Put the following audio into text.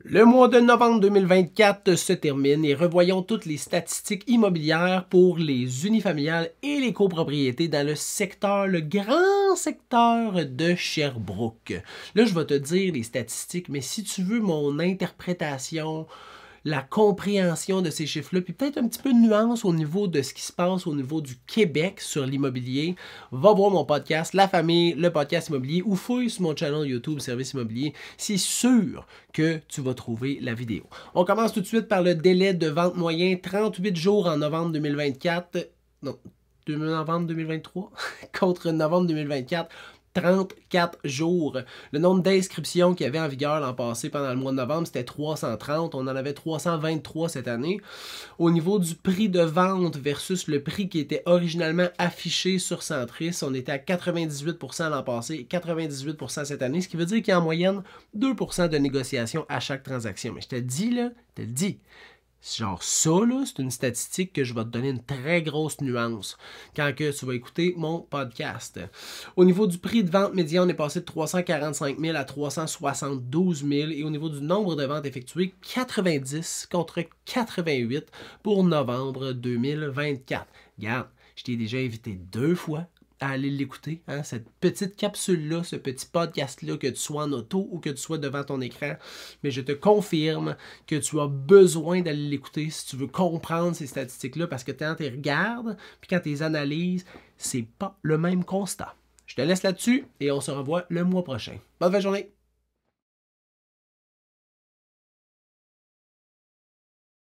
Le mois de novembre 2024 se termine et revoyons toutes les statistiques immobilières pour les unifamiliales et les copropriétés dans le secteur, le grand secteur de Sherbrooke. Là, je vais te dire les statistiques, mais si tu veux mon interprétation, la compréhension de ces chiffres-là, puis peut-être un petit peu de nuance au niveau de ce qui se passe au niveau du Québec sur l'immobilier, va voir mon podcast La Famille, le podcast immobilier, ou fouille sur mon channel YouTube Service Immobilier. C'est sûr que tu vas trouver la vidéo. On commence tout de suite par le délai de vente moyen, 38 jours en novembre 2024. Non, novembre 2023 contre novembre 2024. 34 jours. Le nombre d'inscriptions qu'il y avait en vigueur l'an passé pendant le mois de novembre, c'était 330. On en avait 323 cette année. Au niveau du prix de vente versus le prix qui était originalement affiché sur Centris, on était à 98% l'an passé et 98% cette année, ce qui veut dire qu'il y a en moyenne 2% de négociation à chaque transaction. Mais je te dis, là, je te le dis, genre ça, là, c'est une statistique que je vais te donner une très grosse nuance quand que tu vas écouter mon podcast. Au niveau du prix de vente médian, on est passé de 345 000 à 372 000 et au niveau du nombre de ventes effectuées, 90 contre 88 pour novembre 2024. Regarde, je t'ai déjà invité 2 fois à aller l'écouter, hein, cette petite capsule-là, ce petit podcast-là, que tu sois en auto ou que tu sois devant ton écran. Mais je te confirme que tu as besoin d'aller l'écouter si tu veux comprendre ces statistiques-là, parce que quand tu les regardes, puis quand tu les analyses, c'est pas le même constat. Je te laisse là-dessus et on se revoit le mois prochain. Bonne fin de journée!